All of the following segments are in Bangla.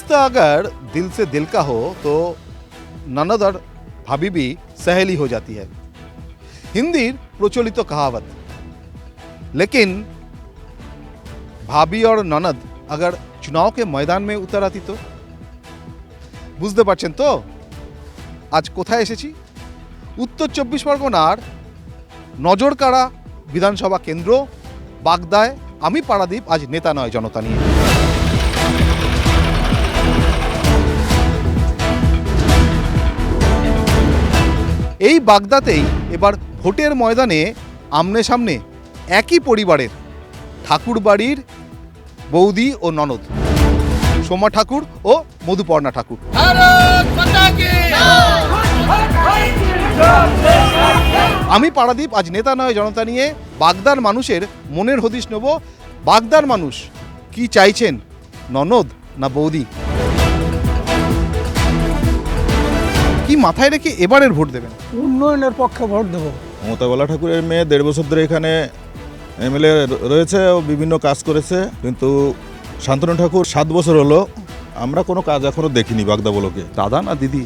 रिश्ता अगर दिल से दिल का हो तो ननद और भाभी भी सहेली हो जाती है, हिंदी प्रचलित तो कहावत। लेकिन भाभी और ननद अगर चुनाव के मैदान में उतर आती तो बुझते पारछेन तो आज कोथाय एसेছি उत्तर 24 परगनार नजरकाड़ा विधानसभा केंद्र बागदाय आमी पारादीप आज नेता नय जनता निये। এই বাগদাতেই এবার ভোটের ময়দানে আমনে সামনে একই পরিবারের ঠাকুর বাড়ির বৌদি ও ননদ সোমা ঠাকুর ও মধুপর্ণা ঠাকুর। আমি পারাদীপ আজ নেতা নয় জনতা নিয়ে বাগদার মানুষের মনের হদিশ নেব। বাগদার মানুষ কি চাইছেন, ননদ না বৌদি? কি মাথায় রেখে এবারের ভোট দেবেন? উন্নয়নের পক্ষে ভোট দেবো। মমতা ঠাকুরের মেয়ে 1.5 বছর ধরে এখানে এমএলএ রয়েছে ও বিভিন্ন কাজ করেছে, কিন্তু শান্তনু ঠাকুর 7 বছর হলো আমরা কোনো কাজ এখনো দেখিনি বাগদা বলকে। দাদা না দিদি?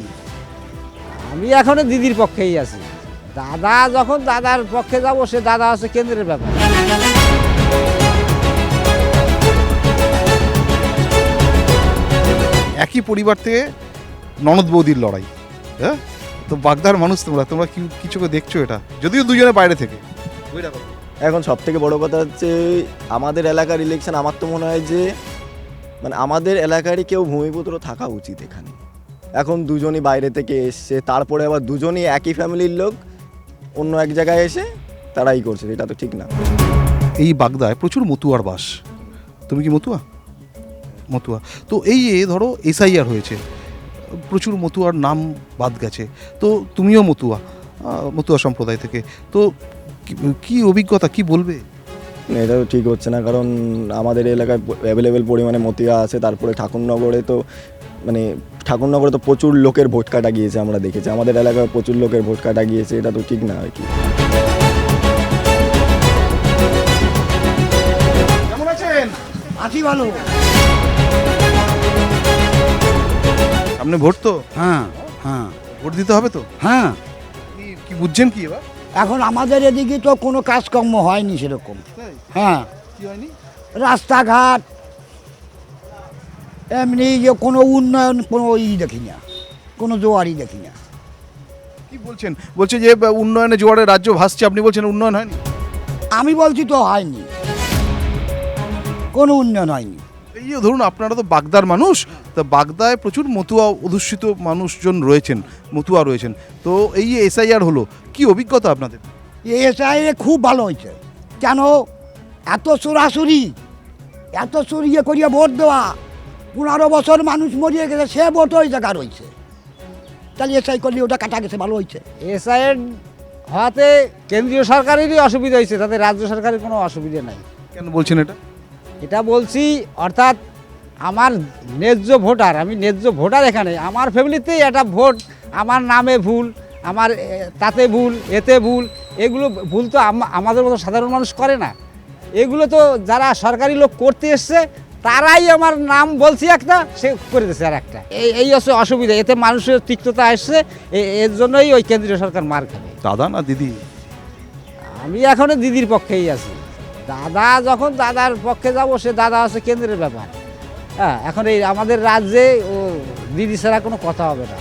আমি এখনো দিদির পক্ষেই আছি। দাদা যখন দাদার পক্ষে যাব, সে দাদা আছে কেন্দ্রের ব্যাপার। একই পরিবার থেকে ননদ বৌদির লড়াই, হ্যাঁ? তো বাগদার মানুষ তোমরা কি কিছুকে দেখছো এটা, যদিও দুজনে বাইরে থেকে? এখন সব থেকে বড় কথা হচ্ছে আমাদের এলাকার ইলেকশন। আমার তো মনে হয় যে মানে আমাদের এলাকারই কেউ ভূমিপুত্র থাকা উচিত এখানে। এখন দুজনই বাইরে থেকে এসছে, তারপরে আবার দুজনই একই ফ্যামিলির লোক অন্য এক জায়গায় এসে তারাই করছে, এটা তো ঠিক না। এই বাগদায় প্রচুর মতুয়ার বাস। তুমি কি মতুয়া? মতুয়া তো এই ধরো এসআইআর হয়েছে, প্রচুর মতুয়ার নাম বাদ গেছে, তো তুমিও মতুয়া সম্প্রদায় থেকে, তো কি অভিজ্ঞতা, কি বলবে? এটা তো ঠিক হচ্ছে না, কারণ আমাদের এলাকায় অ্যাভেলেবেল পরিমাণে মতুয়া আছে। তারপরে ঠাকুরনগরে তো প্রচুর লোকের ভোট কাটা গিয়েছে, আমরা দেখেছি আমাদের এলাকায় প্রচুর লোকের ভোট কাটা গিয়েছে, এটা তো ঠিক না আর কি। কেমন আছেন? আছি ভালো। সামনে ভোট তো, হ্যাঁ হ্যাঁ ভোট দিতে হবে তো। হ্যাঁ, কি বুঝছেন কি এবার? এখন আমাদের এদিকে তো কোনো কাজকর্ম হয়নি সেরকম। হ্যাঁ, কি হয়নি? রাস্তাঘাট এমনি যে কোনো উন্নয়ন কোনো দেখি না, কোনো জোয়ারই দেখি না। কি বলছেন? বলছে যে উন্নয়নে জোয়ারে রাজ্য ভাসছে, আপনি বলছেন উন্নয়ন হয়নি? আমি বলছি তো হয়নি, কোনো উন্নয়ন হয়নি। এই যে ধরুন আপনারা তো বাগদার মানুষ, তা বাগদায় প্রচুর মতুয়া অধ্যুষিত মানুষজন রয়েছেন, মতুয়া রয়েছেন, তো এই যে এসআইআর হলো, কি অভিজ্ঞতা আপনাদের? এসআই খুব ভালো হয়েছে। কেন এত চোরাচুরি, এত চুরিয়ে করিয়ে ভোট দেওয়া? 15 বছর মানুষ মরিয়ে গেছে, সে ভোট ওই জায়গা রয়েছে, তাহলে এসআই করলে ওটা কাটা গেছে, ভালো হয়েছে। এসআইয়ের হওয়াতে কেন্দ্রীয় সরকারেরই অসুবিধা হয়েছে, তাতে রাজ্য সরকারের কোনো অসুবিধা নাই। কেন বলছেন এটা? এটা বলছি অর্থাৎ আমার ন্যায্য ভোটার, আমি ন্যায্য ভোটার এখানে, আমার ফ্যামিলিতেই একটা ভোট, আমার নামে ভুল, আমার তাতে ভুল, এতে ভুল, এগুলো ভুল তো আমাদের মতো সাধারণ মানুষ করে না। এগুলো তো যারা সরকারি লোক করতে এসছে তারাই আমার নাম বলছি একটা, সে করে দিচ্ছে আর একটা। এই হচ্ছে অসুবিধা, এতে মানুষের তিক্ততা আসছে, এর জন্যই ওই কেন্দ্রীয় সরকার মার খাবে। দাদা না দিদি? আমি এখনো দিদির পক্ষেই আছি। দাদা যখন দাদার পক্ষে যাব, সে দাদা আছে কেন্দ্রের ব্যাপার। হ্যাঁ, এখন এই আমাদের রাজ্যে ও দিদি ছাড়া কোনো কথা হবে না।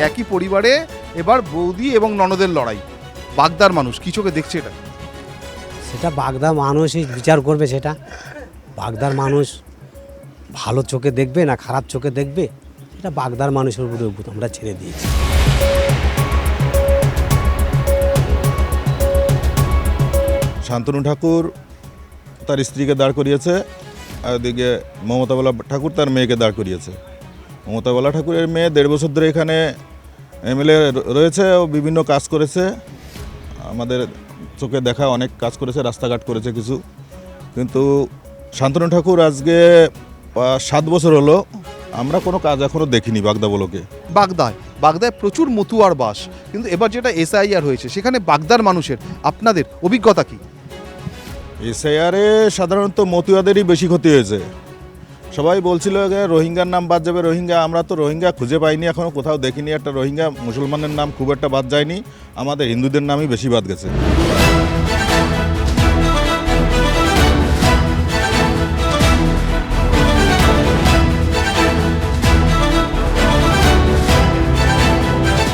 একই পরিবারে এবার বৌদি এবং ননদের লড়াই, বাগদার মানুষ কি চোখে দেখছে এটা? সেটা বাগদার মানুষই বিচার করবে। সেটা বাগদার মানুষ ভালো চোখে দেখবে না খারাপ চোখে দেখবে, এটা বাগদার মানুষের উপরে আমরা ছেড়ে দিয়েছি। শান্তনু ঠাকুর তার স্ত্রীকে দাঁড় করিয়েছে, আর ওদিকে মমতা ঠাকুর তার মেয়েকে দাঁড় করিয়েছে। মমতা ঠাকুরের মেয়ে 1.5 বছর ধরে এখানে এমএলএ রয়েছে ও বিভিন্ন কাজ করেছে, আমাদের চোখে দেখা অনেক কাজ করেছে, রাস্তাঘাট করেছে কিছু, কিন্তু শান্তনু ঠাকুর আজকে 7 বছর হলো আমরা কোনো কাজ এখনো দেখিনি বাগদা বলকে। বাগদায় প্রচুর মতুয়ার বাস, কিন্তু এবার যেটা এসআইআর হয়েছে সেখানে বাগদার মানুষের আপনাদের অভিজ্ঞতা কি? এসআইআরে সাধারণত মতুয়াদেরই বেশি ক্ষতি হয়েছে। সবাই বলছিল যে রোহিঙ্গার নাম বাদ যাবে, রোহিঙ্গা। আমরা তো রোহিঙ্গা খুঁজে পাইনি, এখনও কোথাও দেখিনি একটা রোহিঙ্গা। মুসলমানের নাম খুব একটা বাদ যায়নি, আমাদের হিন্দুদের নামই বেশি বাদ গেছে।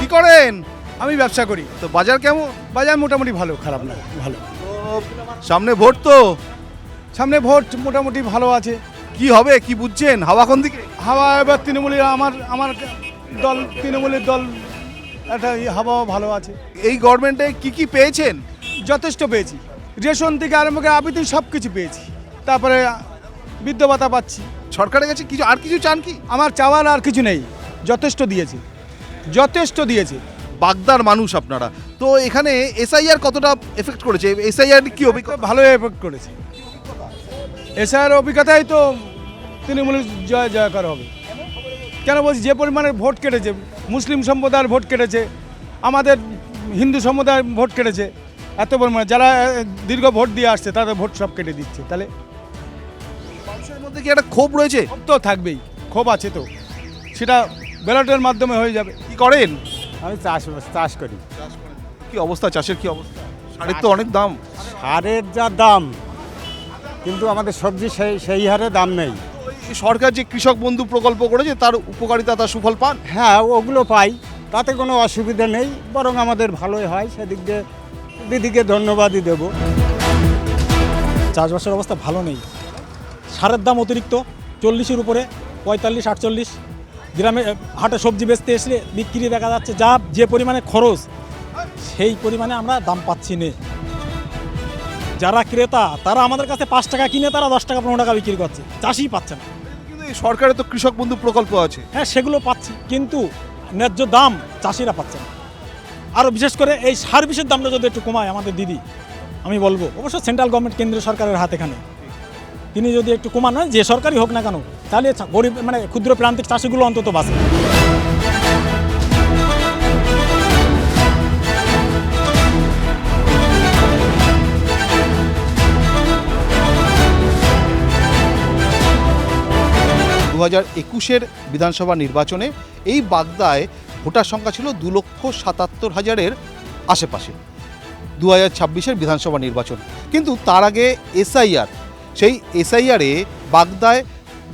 কি করেন? আমি ব্যবসা করি। তো বাজার কেমন? বাজার মোটামুটি ভালো, খারাপ না, ভালো। সামনে ভোট তো, সামনে ভোট মোটামুটি ভালো আছে। কি হবে কি বুঝছেন? হাওয়া কোন দিকে? হাওয়া এবার তৃণমূলের, আমার দল, তৃণমূলের দল, একটা হাওয়াও ভালো আছে। এই গভর্নমেন্টে কি কি পেয়েছেন? যথেষ্ট পেয়েছি, রেশন থেকে আরম্ভ করে আবেদন সব কিছু পেয়েছি। তারপরে বৃদ্ধ ভাতা পাচ্ছি। সরকারের কাছে কিছু আর কিছু চান কি? আমার চাওয়ার আর কিছু নেই, যথেষ্ট দিয়েছে, যথেষ্ট দিয়েছে। বাগদার মানুষ আপনারা, তো এখানে এসআইআর কতটা এফেক্ট করেছে? এসআইআর কি অভিজ্ঞতা? ভালো এফেক্ট করেছে। এসআইয়ের অভিজ্ঞতাই তো তৃণমূলের জয়কার হবে। কেন বলছি, যে পরিমাণে ভোট কেটেছে, মুসলিম সম্প্রদায়ের ভোট কেটেছে, আমাদের হিন্দু সম্প্রদায়ের ভোট কেটেছে এত পরিমাণে। যারা দীর্ঘ ভোট দিয়ে আসছে তাদের ভোট সব কেটে দিচ্ছে। তাহলে মানুষের মধ্যে কি একটা ক্ষোভ রয়েছে? ক্ষোভ তো থাকবেই, ক্ষোভ আছে তো, সেটা ব্যালটের মাধ্যমে হয়ে যাবে। কি করেন? আমি চাষ করি। কি অবস্থা, চাষের কি অবস্থা? সারের তো অনেক দাম। সারের যা দাম, কিন্তু আমাদের সবজি সেই হারে দাম নেই। এই সরকার যে কৃষক বন্ধু প্রকল্প করেছে তার উপকারিতা, তার সুফল পান? হ্যাঁ, ওগুলো পাই, তাতে কোনো অসুবিধা নেই, বরং আমাদের ভালোই হয়। সেদিক দিয়ে দিদিকে ধন্যবাদই দেব। চাষবাসের অবস্থা ভালো নেই, সারের দাম অতিরিক্ত, 40-এর উপরে, 45-48। গ্রামে হাটে সবজি বেচতে এসে বিক্রি দেখা যাচ্ছে যে পরিমাণে খরচ, সেই পরিমাণে আমরা দাম পাচ্ছি না। যারা ক্রেতা তারা আমাদের কাছে 5 টাকা কিনে তারা 10 টাকা 15 টাকা বিক্রি করছে, চাষিই পাচ্ছে না। কিন্তু এই সরকারের তো কৃষক বন্ধু প্রকল্প আছে। হ্যাঁ, সেগুলো পাচ্ছি, কিন্তু ন্যায্য দাম চাষিরা পাচ্ছে না। আরও বিশেষ করে এই সার বিষের দামটা যদি একটু কমায় আমাদের দিদি, আমি বলবো। অবশ্য সেন্ট্রাল গভর্নমেন্ট, কেন্দ্রীয় সরকারের হাত এখানে, তিনি যদি একটু কমান, যে সরকারই হোক না কেন, তাহলে গরিব মানে ক্ষুদ্র প্রান্তিক চাষিগুলো অন্তত বাঁচে। বিধানসভা নির্বাচনে এই বাগদায় ভোটার সংখ্যা ছিল 2,77,000-এর আশেপাশে। 2026-এর বিধানসভা নির্বাচন, কিন্তু তার আগে এসআইআর, সেই এসআইআরে বাগদায়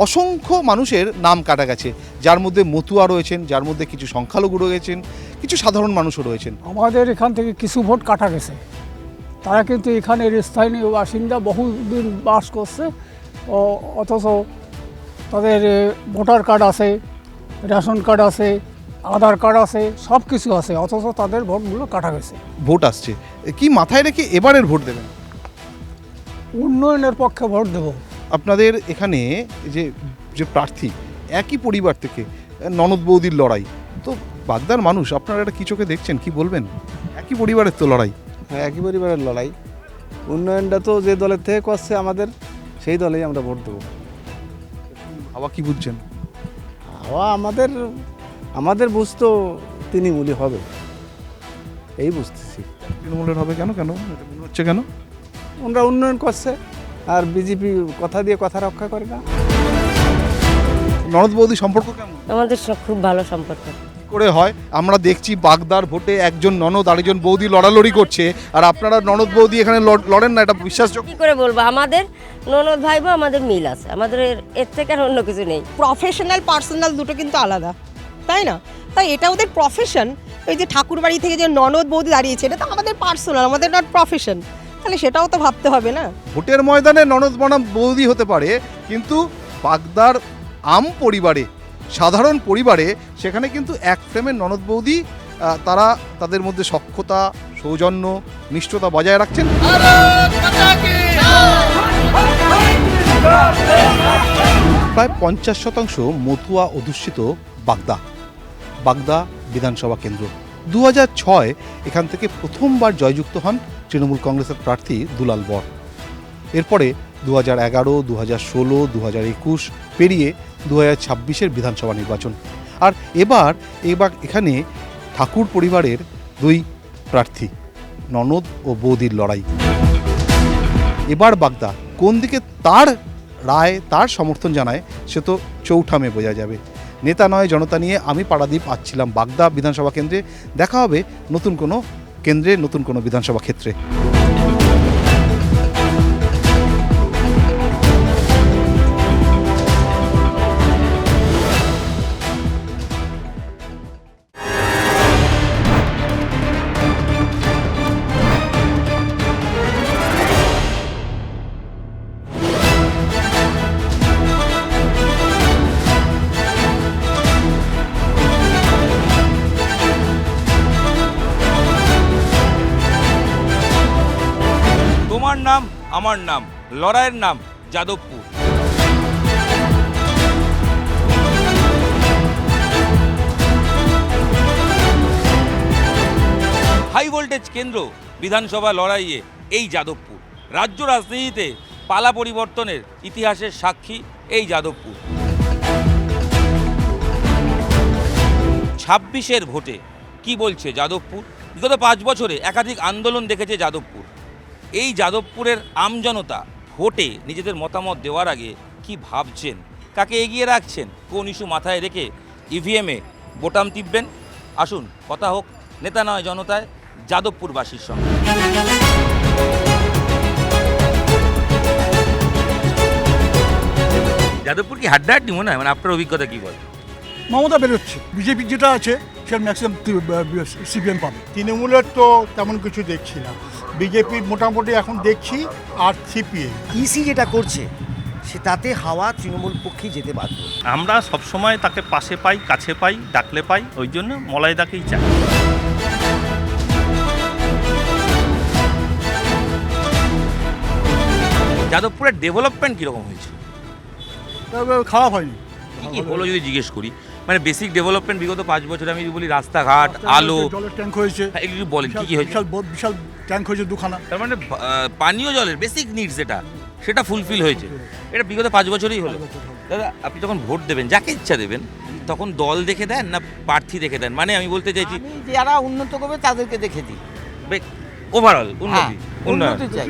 অসংখ্য মানুষের নাম কাটা গেছে, যার মধ্যে মতুয়া রয়েছেন, যার মধ্যে কিছু সংখ্যালঘু রয়েছেন, কিছু সাধারণ মানুষও রয়েছেন। আমাদের এখান থেকে কিছু ভোট কাটা গেছে, তারা কিন্তু এখানের স্থানীয় বাসিন্দা, বহুদিন বাস করছে, অথচ তাদের ভোটার কার্ড আছে, রেশন কার্ড আছে, আধার কার্ড আছে, সব কিছু আছে, অথচ তাদের ভোটগুলো কাটা গেছে। ভোট আসছে, কি মাথায় রেখে এবারের ভোট দেবেন? উন্নয়নের পক্ষে ভোট দেব। আপনাদের এখানে যে যে প্রার্থী, একই পরিবার থেকে, ননদ বৌদির লড়াই, তো বাগদার মানুষ আপনারা এটা কি চোখে দেখছেন, কি বলবেন? একই পরিবারের তো লড়াই। হ্যাঁ, একই পরিবারের লড়াই। উন্নয়নটা তো যে দলের থেকে করছে আমাদের, সেই দলেই আমরা ভোট দেবো। হাওয়া কি বুঝছেন? হাওয়া আমাদের বুঝতো তৃণমূলই হবে, এই বুঝতেছি। তৃণমূলের হবে কেন? কেন এটা মনে হচ্ছে কেন? ওনারা উন্নয়ন করছে, আর বিজেপি কথা দিয়ে কথা রক্ষা করে না। ননদ বৌদি সম্পর্ক কেমন? আমাদের খুব ভালো সম্পর্ক। করে হয়, আমরা দেখছি বাগদার ভোটে একজন ননদ আরেকজন বৌদি লড়ালড়ি করছে, আর আপনারা ননদ বৌদি এখানে লড়েন না, এটা বিশ্বাসযোগ্য? কি করে বলবো, আমাদের ননদ ভাই বোন, আমাদের মিল আছে, আমাদের এর থেকে আর অন্য কিছু নেই। প্রফেশনাল পার্সোনাল দুটো কিন্তু আলাদা, তাই না? তাই এটা ওদের প্রফেশন। ওই যে ঠাকুর বাড়ি থেকে যে ননদ বৌদি দাঁড়িয়েছে, এটা তো আমাদের পার্সোনাল, আমাদের নট প্রফেশন। তাহলে সেটাও তো ভাবতে হবে না। ভোটের ময়দানে ননদ বনাম বৌদি হতে পারে, কিন্তু বাগদার আম পরিবারে, সাধারণ পরিবারে, সেখানে কিন্তু এক ফ্রেমের ননদ বৌদি, তারা তাদের মধ্যে সখ্যতা, সৌজন্য, নিষ্ঠতা বজায় রাখছেন। প্রায় 50% মতুয়া অধ্যুষিত বাগদা বিধানসভা কেন্দ্র। 2006 এখান থেকে প্রথমবার জয়যুক্ত হন তৃণমূল কংগ্রেসের প্রার্থী দুলাল বর। এরপরে 2011, 2016, 2021 পেরিয়ে 2026-এর বিধানসভা নির্বাচন। আর এবার এখানে ঠাকুর পরিবারের দুই প্রার্থী, ননদ ও বৌদির লড়াই। এবার বাগদা কোন দিকে তার রায়, তার সমর্থন জানায়, সে তো চৌঠামে বোঝা যাবে। নেতা নয় জনতা নিয়ে আমি পারাদীপ আসছিলাম বাগদা বিধানসভা কেন্দ্রে। দেখা হবে নতুন কোনো কেন্দ্রে, নতুন কোনো বিধানসভা ক্ষেত্রে। তোমার নাম আমার নাম, লড়াইয়ের নাম যাদবপুর। হাই ভোল্টেজ কেন্দ্র বিধানসভা লড়াইয়ে এই যাদবপুর। রাজ্য রাজনীতিতে পালা পরিবর্তনের ইতিহাসের সাক্ষী এই যাদবপুর। 26-এর ভোটে কি বলছে যাদবপুর? বিগত 5 বছরে একাধিক আন্দোলন দেখেছে যাদবপুর। এই যাদবপুরের আমজনতা ভোটে নিজেদের মতামত দেওয়ার আগে কি ভাবছেন, কাকে এগিয়ে রাখছেন, কোন ইস্যু মাথায় রেখে ইভিএমে বোতাম টিপবেন? আসুন কথা হোক নেতা নয় জনতায় যাদবপুরবাসীর সঙ্গে। যাদবপুর কি হাড্ডাহাড্ডি মনে হয়? মানে আপনার অভিজ্ঞতা কি বলে? মমতা বেরোচ্ছে, বিজেপি যেটা আছে সেটা ম্যাক্সিমাম সিপিএম পাবে। তৃণমূলের তো তেমন কিছু দেখছি না, বিজেপির মোটামুটি এখন দেখছি, আর সিপিএম। ইসি যেটা করছে সে তাতে হাওয়া তৃণমূল পক্ষেই যেতে বাধ্য। আমরা সবসময় তাকে পাশে পাই, কাছে পাই, ডাকলে পাই, ওই জন্য মলাইদাকেই চাই। যাদবপুরের ডেভেলপমেন্ট কীরকম হয়েছে? খারাপ হয়নি। কি হলো যদি জিজ্ঞেস করি, মানে বেসিক ডেভেলপমেন্ট বিগত 5 বছরে আমি যদি বলি রাস্তাঘাট, আলো, জলের ট্যাঙ্ক হয়েছে, একটু বলেন কি কি হয়েছে? বিশাল ট্যাঙ্ক হয়েছে দুখানা। তার মানে পানীয় জলের বেসিক নিডস সেটা ফুলফিল হয়েছে। এটা বিগত 5 বছরই হলো। দাদা আপনি যখন ভোট দেবেন, যাকে ইচ্ছা দেবেন, তখন দল দেখে দেন না প্রার্থী দেখে দেন? মানে আমি বলতে চাইছি যারা উন্নত করবে তাদেরকে দেখে দিই। ওভারঅল উন্নতি, উন্নতি চাই,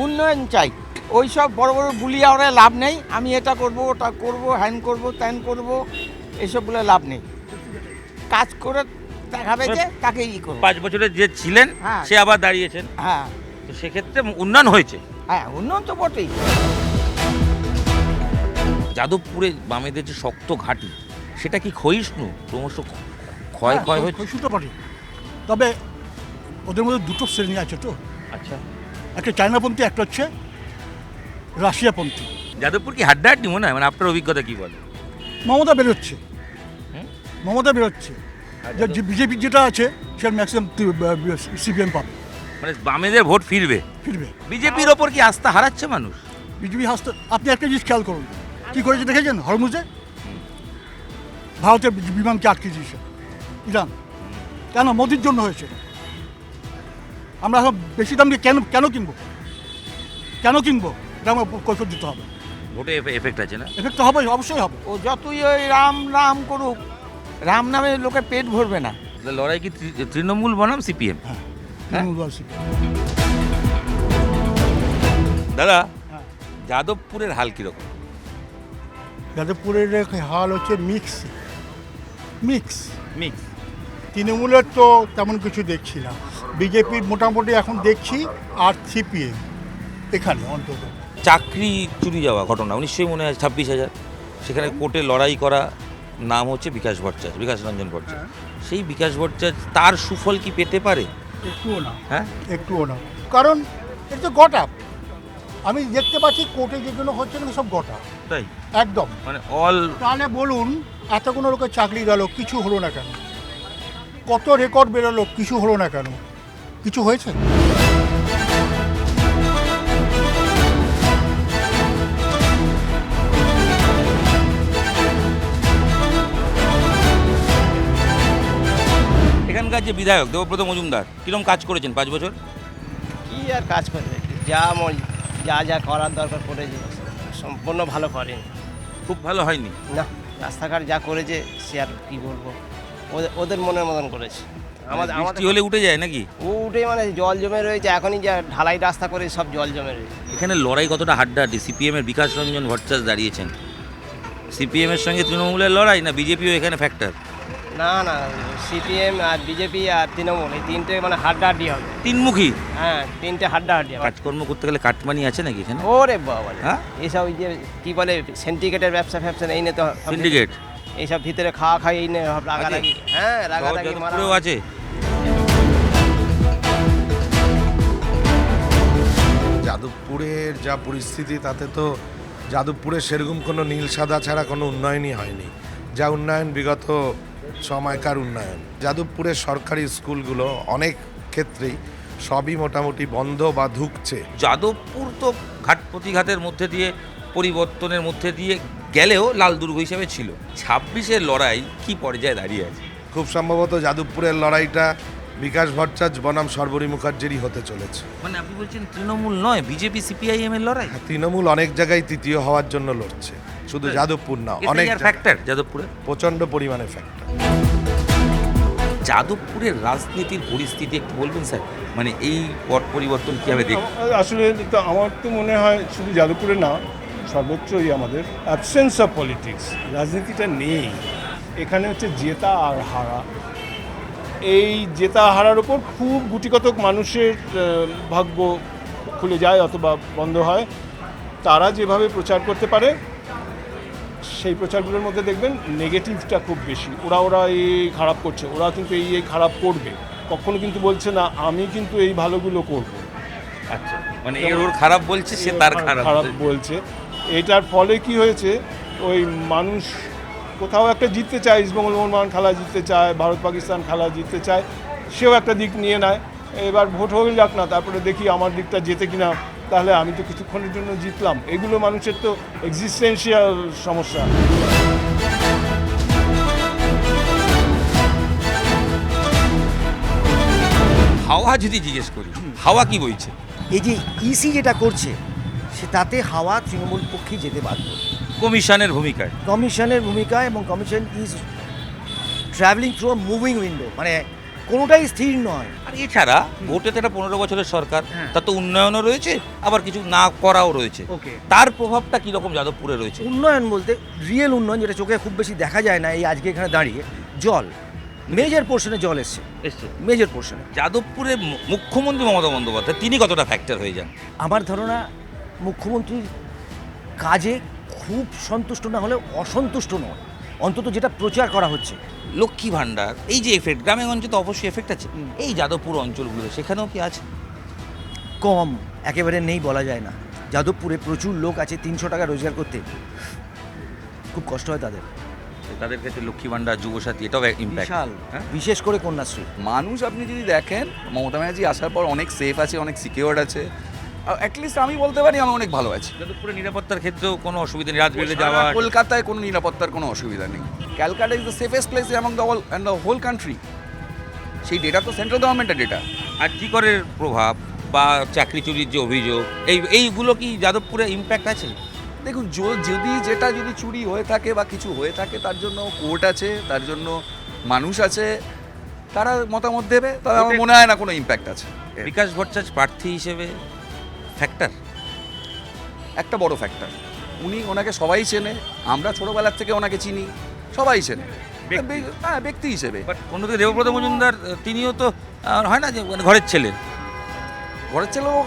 উন্নয়ন চাই। ওই সব বড় বড় গুলিয়ে ওরা লাভ নেই। আমি এটা করব, ওটা করব, হ্যান করব, ত্যান করব, এসবগুলো লাভ নেই। কাজ করে দেখাবে যে তাকে ই করব। 5 বছরে যে ছিলেন সে আবার দাঁড়িয়েছেন, হ্যাঁ, তো সেক্ষেত্রে উন্নয়ন হয়েছে। হ্যাঁ, উন্নয়ন তো বটেই। যাদবপুরে বামেদের যে শক্ত ঘাঁটি, সেটা কি ক্ষয়িষ্ণু, ক্রমশ ক্ষয় হচ্ছে? ক্ষয়িষ্ণুটা বটে, তবে ওদের মধ্যে দুটো শ্রেণী আছে তো। আচ্ছা, একটা চায়নাপন্থী, একটা হচ্ছে রাশিয়াপন্থী। যাদবপুর কি হাড্ডাহাড্ডি মনে হয়? মানে আপনার অভিজ্ঞতা কি বলে? মমতা বেরোচ্ছে, মমতা বেরোচ্ছে, বিজেপি যেটা আছে সেটা ম্যাক্সিমাম সিপিএম পাবে। মানে বামেদের ভোট ফিরবে। বিজেপির ওপর কি আস্থা হারাচ্ছে মানুষ? বিজেপি হাসতে, আপনি একটা জিনিস খেয়াল করুন, কী করেছে দেখেছেন? হরমুজে ভারতের বিমানকে আটকে দিয়েছে ইরান। কেন? মোদির জন্য হয়েছে। আমরা এখন বেশি দাম দিয়ে কেন কিনবো? এটা আমার কৈফিয়ত দিতে হবে। ভোটে এফেক্ট আছে না? এফেক্ট হবে, অবশ্যই হবে। ও যতই ওই রাম রাম করুক, রাম নামে লোকের পেট ভরবে না। লড়াই কি তৃণমূল বনাম সিপিএম? দাদা, যাদবপুরের হাল কিরকম? যাদবপুরের হাল হচ্ছে মিক্স। তৃণমূলের তো তেমন কিছু দেখছি না, বিজেপির মোটামুটি এখন দেখছি, আর সিপিএম এখানে অন্তত। চাকরি চুরি যাওয়া ঘটনা 1900 মনে হয় 26,000, সেখানে কোর্টে লড়াই করা, নাম হচ্ছে বিকাশ রঞ্জন ভট্টাচার্য। সেই বিকাশ ভট্টাচার্য তার সুফল কি পেতে পারে? একটুও না, একটুও না, কারণ এটা তো গট আপ। আমি দেখতে পাচ্ছি কোর্টে যেগুলো হচ্ছে না সব গট আপ। তাই একদম, মানে অল। তাহলে বলুন, এতগুলো লোকের চাকরি গেল, কিছু হলো না কেন? কত রেকর্ড বেরোলো, কিছু হলো না কেন? কিছু হয়েছে? এখানকার যে বিধায়ক দেবব্রত মজুমদার কিরকম কাজ করেছেন 5 বছর? কি আর কাজ করবে, যা করার দরকার করেছে, সম্পূর্ণ ভালো করেন। খুব ভালো হয়নি না, রাস্তাঘাট যা করেছে সে আর কি বলবো, ওদের মনের মতন করেছে। বৃষ্টি হলে উঠে যায় নাকি? উঠে মানে জল জমে রয়েছে, এখনই যা ঢালাই রাস্তা করে সব জল জমে রয়েছে। এখানে লড়াই কতটা হাড্ডাহাড্ডি? সিপিএমের বিকাশ রঞ্জন ভট্টাচার্য দাঁড়িয়েছেন, সিপিএমের সঙ্গে তৃণমূলের লড়াই, না বিজেপিও এখানে ফ্যাক্টর? না না, সিপিএম আর বিজেপি আর তৃণমূল এই তিনটে মানে হাড্ডাহাড্ডি হবে। তিনমুখী? হ্যাঁ, তিনটে হাড্ডাহাড্ডি হবে। কাজকর্ম করতে গেলে কাটমানি আছে নাকি এখানে? ওরে বাবা, হ্যাঁ, এইসব ওই যে কি বলে সিন্ডিকেটের ব্যবসা ফ্যাবসা এই নিয়ে তো সিন্ডিকেট, এইসব ভিতরে খাওয়া খাই এই নিয়ে রাগারাগি। হ্যাঁ, রাগারাগি যাদবপুরেও আছে। যাদবপুরের যা পরিস্থিতি তাতে তো যাদবপুরে সেরকম কোনো নীল সাদা ছাড়া কোনো উন্নয়নই হয়নি। যা উন্নয়ন বিগত সময়কার উন্নয়ন। যাদবপুরের সরকারি স্কুলগুলো অনেক ক্ষেত্রেই সবই মোটামুটি বন্ধ বা ধুঁকছে। যাদবপুর তো ঘাট প্রতিঘাতের মধ্যে দিয়ে, পরিবর্তনের মধ্যে দিয়ে গেলেও লাল দুর্গ হিসেবে ছিল। 26-এর লড়াই কি পর্যায়ে দাঁড়িয়ে আছে? খুব সম্ভবত যাদবপুরের লড়াইটা বিকাশ ভট্টাচার্য বনাম সর্বরী মুখার্জিরই হতে চলেছে। মানে আপনি বলছেন তৃণমূল নয়, বিজেপি সিপিআইএম এর লড়াই? তৃণমূল অনেক জায়গায় তৃতীয় হওয়ার জন্য লড়ছে, শুধু যাদবপুর না, অনেক ফ্যাক্টর যাদবপুরে প্রচণ্ড পরিমাণে ফ্যাক্টর। যাদবপুরের রাজনীতির পরিস্থিতি একটু বলবেন স্যার, মানে এই পট পরিবর্তন কীভাবে দেখ? আসলে তো আমার তো মনে হয় শুধু যাদবপুরে না, সর্বত্রই আমাদের অ্যাবসেন্স অফ পলিটিক্স, রাজনীতিটা নেই। এখানে হচ্ছে জেতা আর হারা। এই জেতা হারার ওপর খুব গুটিকতক মানুষের ভাগ্য খুলে যায় অথবা বন্ধ হয়। তারা যেভাবে প্রচার করতে পারে সেই প্রচারগুলোর মধ্যে দেখবেন নেগেটিভটা খুব বেশি। ওরা এই খারাপ করছে, ওরা কিন্তু এই খারাপ করবে, কখনো কিন্তু বলছে না আমি কিন্তু এই ভালোগুলো করব। আচ্ছা, মানে ওর খারাপ বলছে, সে তার খারাপ বলছে। এটার ফলে কি হয়েছে, ওই মানুষ কোথাও একটা জিততে চায়, ইস্টবেঙ্গল মোহনবাগান খেলা জিততে চায়, ভারত পাকিস্তান খেলা জিততে চায়, সেও একটা দিক নিয়ে নেয়। এবার ভোট হয়ে যাক না, তারপরে দেখি আমার দিকটা জেতে কিনা, তাহলে আমি তো কিছুক্ষণের জন্য জিতলাম। এগুলো মানুষের তো এক্সিস্টেন্সিয়াল সমস্যা। হাওয়া যদি জিজ্ঞেস করি, হাওয়া কি বইছে? এই যে ইসি যেটা করছে সে তাতে হাওয়া তৃণমূল পক্ষে যেতে বাধ্য। কমিশনের ভূমিকায়, এবং commission is travelling through a moving window, মানে কোনোটাই স্থির নয়। আর এছাড়া ভোটে তো একটা 15 বছরের সরকার, তার তো উন্নয়নও রয়েছে, আবার কিছু না করাও রয়েছে। তার প্রভাবটা কীরকম যাদবপুরে রয়েছে? উন্নয়ন বলতে রিয়েল উন্নয়ন, যেটা চোখে খুব বেশি দেখা যায় না। এই আজকে এখানে দাঁড়িয়ে জল, মেজর পোর্শনে জল এসছে, মেজর পোর্শনে। যাদবপুরে মুখ্যমন্ত্রী মমতা বন্দ্যোপাধ্যায় তিনি কতটা ফ্যাক্টর হয়ে যান? আমার ধারণা মুখ্যমন্ত্রীর কাজে খুব সন্তুষ্ট না হলেও অসন্তুষ্ট নয়, অন্তত যেটা প্রচার করা হচ্ছে। লক্ষ্মী ভাণ্ডার, এই যে এফেক্ট, গ্রামের অঞ্চলে তো অবশ্যই এফেক্ট আছে, এই যাদবপুর অঞ্চলগুলো সেখানেও কি আছে? কম, একেবারে নেই বলা যায় না। যাদবপুরে প্রচুর লোক আছে 300 টাকা রোজগার করতে, খুব কষ্ট হয় তাদের ক্ষেত্রে লক্ষ্মী ভাণ্ডার, যুবসাথী, এটাও ইম্প্যাক্ট, বিশেষ করে কন্যাশ্রী। মানুষ আপনি যদি দেখেন মমতা ব্যানার্জি আসার পর অনেক সেফ আছে, অনেক সিকিউরড আছে। অ্যাটলিস্ট আমি বলতে পারি আমি অনেক ভালো আছি। যাদবপুরে নিরাপত্তার ক্ষেত্রেও কোনো অসুবিধা নেই, রাজবেড়ে যাওয়া। কলকাতায় কোনো নিরাপত্তার কোনো অসুবিধা নেই। Calcutta is the safest place among the all and the whole country. সেই ডেটা তো সেন্ট্রাল গভর্নমেন্টের ডেটা। আর জি করের প্রভাব বা চাকরি চুরির যে অভিযোগ, এইগুলো কি যাদবপুরে ইম্প্যাক্ট আছে? দেখুন, যদি চুরি হয়ে থাকে বা কিছু হয়ে থাকে, তার জন্য কোর্ট আছে, তার জন্য মানুষ আছে, তারা মতামত দেবে। তবে আমার মনে হয় না কোনো ইম্প্যাক্ট আছে। বিকাশ ভট্টাচার্য প্রার্থী হিসেবে ফ্যাক্টর, একটা বড় ফ্যাক্টর। ওনাকে সবাই চেনে, আমরা ছোটোবেলার থেকে ওনাকে চিনি, সবাই চেনে, হ্যাঁ, ব্যক্তি হিসেবে। অন্যদিকে দেবব্রত মজুমদার, তিনিও তো হয় না যে ঘরের ছেলে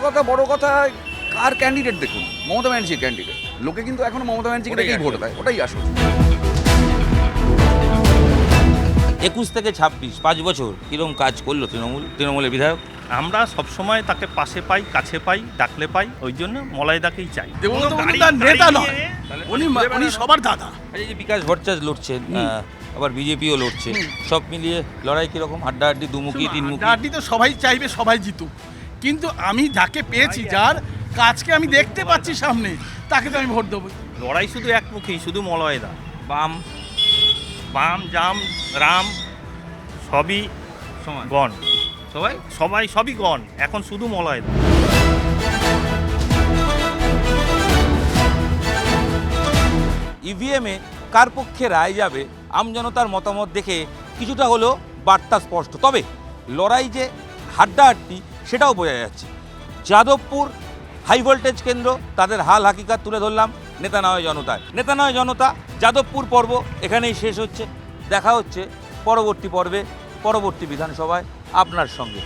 কথা বড় কথা। কার ক্যান্ডিডেট দেখুন, মমতা ব্যানার্জির ক্যান্ডিডেট। লোকে কিন্তু এখনো মমতা ব্যানার্জিকে দেখেই ভোট দেয়, ওটাই আসল। 21 থেকে 26, 5 বছর কিরকম কাজ করলো তৃণমূলের বিধায়ক? আমরা সবসময় তাকে পাশে পাই, কাছে পাই, ডাকলে পাই, ওই জন্য মলাইদাকেই চাই। নেতা নয়, উনি সবার দাদা। এই যে বিকাশ ভট্টাচার্য লড়ছেন, আবার বিজেপিও লড়ছে, সব মিলিয়ে লড়াই কিরকম? হাড্ডাহাড্ডি, দুমুখী, তিনমুখী? হাড্ডাহাড্ডি তো সবাই চাইবে সবাই জিতুক, কিন্তু আমি যাকে পেয়েছি, যার কাজকে আমি দেখতে পাচ্ছি সামনে, তাকে তো আমি ভোট দেবো। লড়াই শুধু একমুখী, শুধু মলয়দা। বাম জাম রাম সবই গণ, সবই গণ, এখন শুধু মলয়দা। ইভিএমে কার পক্ষে রায় যাবে আমজনতার মতামত দেখে কিছুটা হলেও বার্তা স্পষ্ট। তবে লড়াই যে হাড্ডাহাড্ডি সেটাও বোঝা যাচ্ছে। যাদবপুর হাই ভোল্টেজ কেন্দ্র, তাদের হাল হাকিকাত তুলে ধরলাম নেতা নয় জনতায়। নেতা নয় জনতা যাদবপুর পর্ব এখানেই শেষ হচ্ছে। দেখা হচ্ছে পরবর্তী পর্বে, পরবর্তী বিধানসভায় আপনার সঙ্গে।